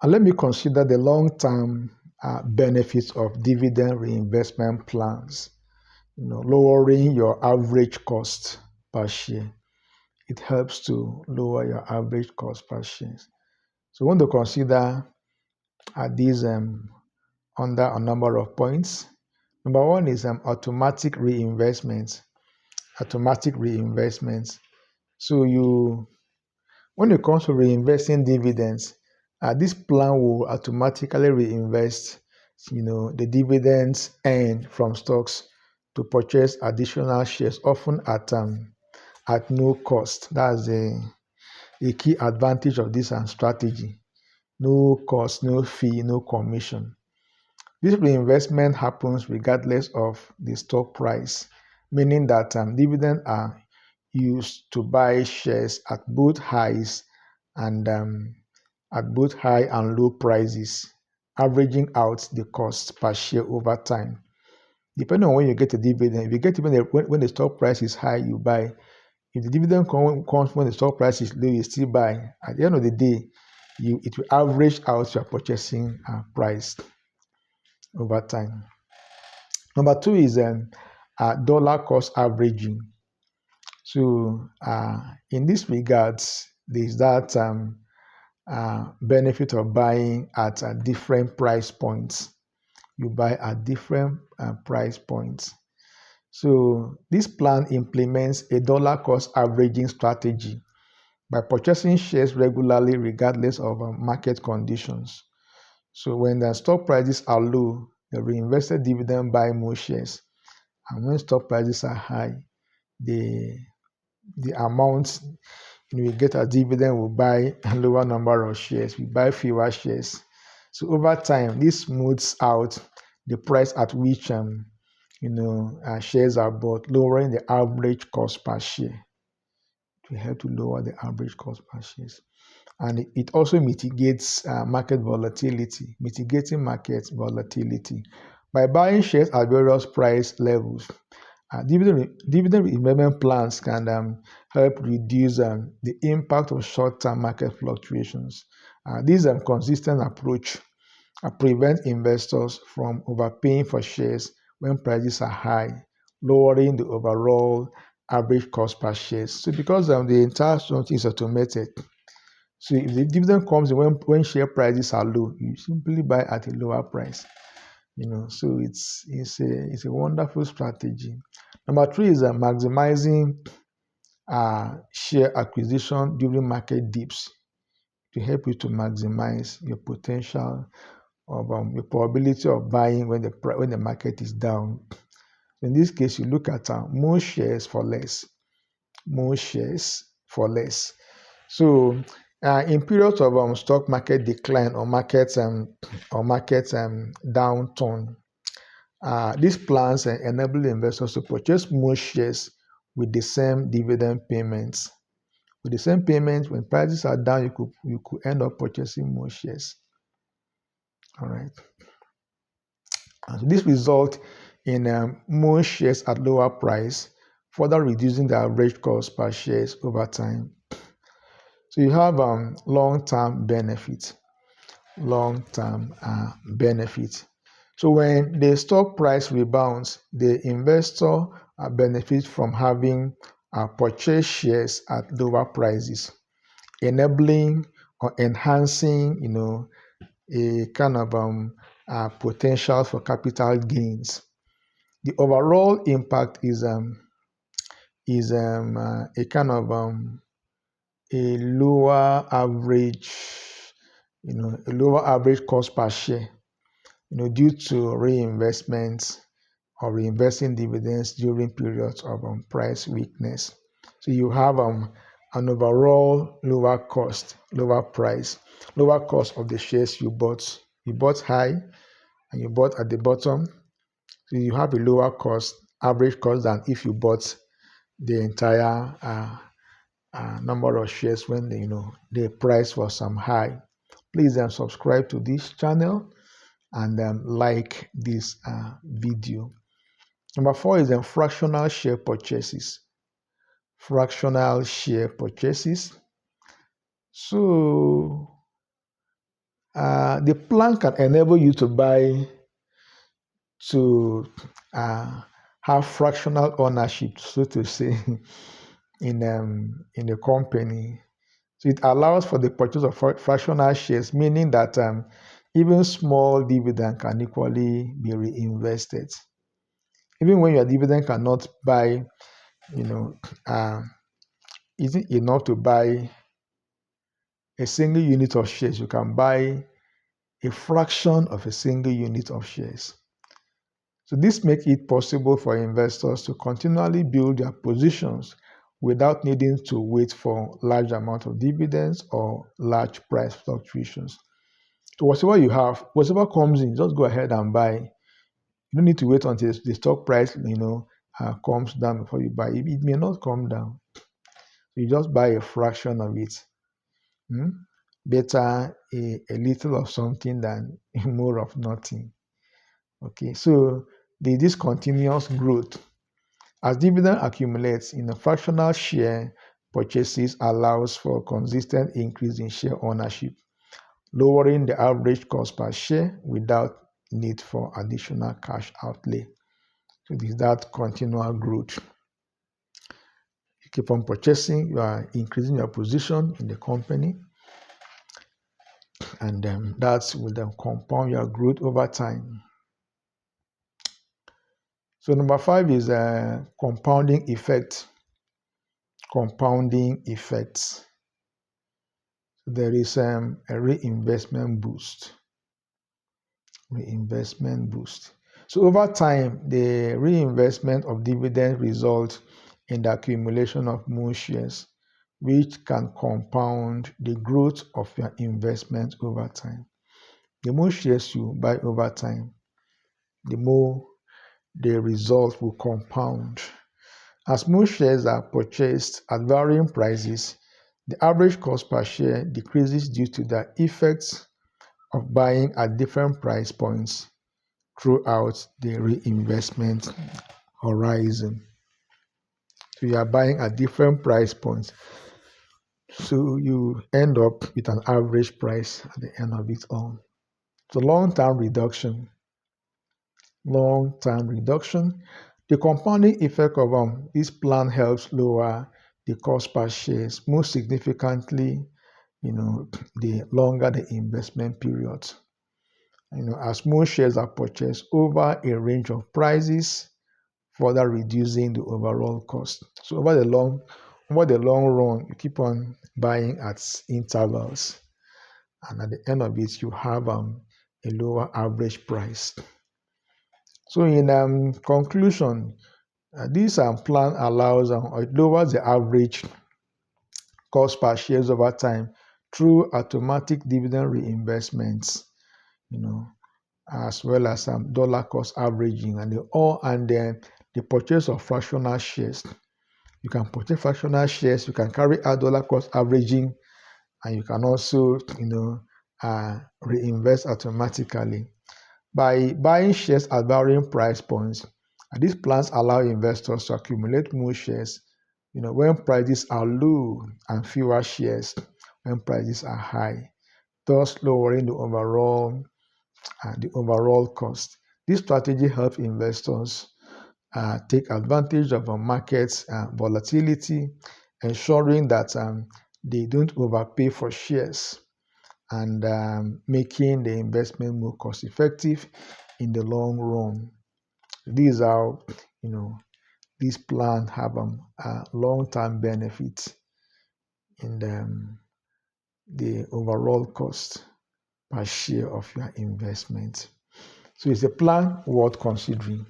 And let me consider the long-term benefits of dividend reinvestment plans. Lowering your average cost per share. It helps to lower your average cost per share. So we want to consider these under a number of points. Number one is automatic reinvestment. Automatic reinvestment. So when it comes to reinvesting dividends, this plan will automatically reinvest, the dividends earned from stocks to purchase additional shares, often at no cost. That's a key advantage of this strategy. No cost, no fee, no commission. This reinvestment happens regardless of the stock price, meaning that dividends are used to buy shares at both highs and high and low prices, averaging out the cost per share over time. Depending on when you get a dividend, if you get it when the stock price is high, you buy. If the dividend comes when the stock price is low, you still buy. At the end of the day, it will average out your purchasing price over time. Number two is dollar cost averaging. So in this regards, there's that benefit of buying at different price points. You buy at different price points. So this plan implements a dollar cost averaging strategy by purchasing shares regularly regardless of market conditions. So when the stock prices are low, the reinvested dividend buy more shares. And when stock prices are high, the amount we get a dividend will buy a lower number of shares. We buy fewer shares. So over time, this smooths out the price at which shares are bought, lowering the average cost per share. To help to lower the average cost per share. And it also mitigates market volatility, mitigating market volatility. By buying shares at various price levels, dividend reinvestment plans can help reduce the impact of short-term market fluctuations. This consistent approach prevents investors from overpaying for shares when prices are high, lowering the overall average cost per share. So because the entire something is automated, so if the dividend comes in when share prices are low, you simply buy at a lower price. So it's a wonderful strategy. Number three is maximizing share acquisition during market dips to help you to maximize your potential of your probability of buying when the market is down. In this case, you look at more shares for less. More shares for less. So in periods of stock market decline or market downturn, these plans enable investors to purchase more shares with the same dividend payments. With the same payments, when prices are down, you could end up purchasing more shares. All right. And so this results in more shares at lower price, further reducing the average cost per shares over time. So you have long-term benefits. Long-term benefits. So when the stock price rebounds, the investor benefits from having purchased shares at lower prices, enabling or enhancing, a kind of potential for capital gains. The overall impact is a kind of a lower average, a lower average cost per share, due to reinvestments or reinvesting dividends during periods of price weakness. So you have an overall lower cost, lower price, lower cost of the shares you bought. You bought high and you bought at the bottom. So you have a lower cost, average cost than if you bought the entire number of shares when the price was high. Please subscribe to this channel and like this video. Number four is fractional share purchases. Fractional share purchases. So The plan can enable you to have fractional ownership, so to say, in the company. So it allows for the purchase of fractional shares, meaning that even small dividend can equally be reinvested. Even when your dividend cannot buy, you know, isn't enough to buy a single unit of shares, you can buy a fraction of a single unit of shares. So this makes it possible for investors to continually build their positions without needing to wait for large amount of dividends or large price fluctuations. So whatever you have, whatever comes in, just go ahead and buy. You don't need to wait until the stock price, comes down before you buy. It may not come down. You just buy a fraction of it. Better a little of something than more of nothing. Okay, so this continuous growth as dividend accumulates in a fractional share purchases allows for consistent increase in share ownership, lowering the average cost per share without need for additional cash outlay. So this is that continual growth. You keep on purchasing, you are increasing your position in the company, and that will then compound your growth over time. So number 5 is compounding effect. Compounding effects. There is a reinvestment boost. Reinvestment boost. So over time, the reinvestment of dividends results in the accumulation of more shares, which can compound the growth of your investment over time. The more shares you buy over time, the more the result will compound. As more shares are purchased at varying prices, the average cost per share decreases due to the effects of buying at different price points throughout the reinvestment horizon. So you are buying at different price points. So you end up with an average price at the end of it all. So long-term reduction. The compounding effect of this plan helps lower the cost per shares, most significantly, the longer the investment period. As more shares are purchased over a range of prices, further reducing the overall cost. So over the long run, you keep on buying at intervals, and at the end of it, you have a lower average price. So in conclusion, this plan allows it lowers the average cost per shares over time through automatic dividend reinvestments, as well as dollar cost averaging, and then the purchase of fractional shares. You can purchase fractional shares, you can carry out dollar cost averaging, and you can also reinvest automatically. By buying shares at varying price points, these plans allow investors to accumulate more shares when prices are low, and fewer shares when prices are high, thus lowering the overall cost. This strategy helps investors take advantage of market volatility, ensuring that they don't overpay for shares, and making the investment more cost effective in the long run. These are, these plans have long-term benefits in the overall cost per share of your investment. So it's a plan worth considering.